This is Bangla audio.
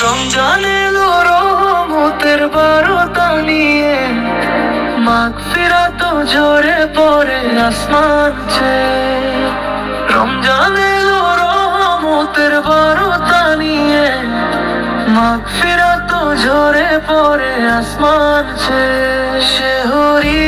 রমজান এলো রহমতের বারতা নিয়ে, মাগফিরাত ঝরে পড়ে আসমান ছেয়ে। রমজান এলো রহমতের বারতা নিয়ে, মাগফিরাত ঝরে পড়ে আসমান ছেয়ে। শেহরি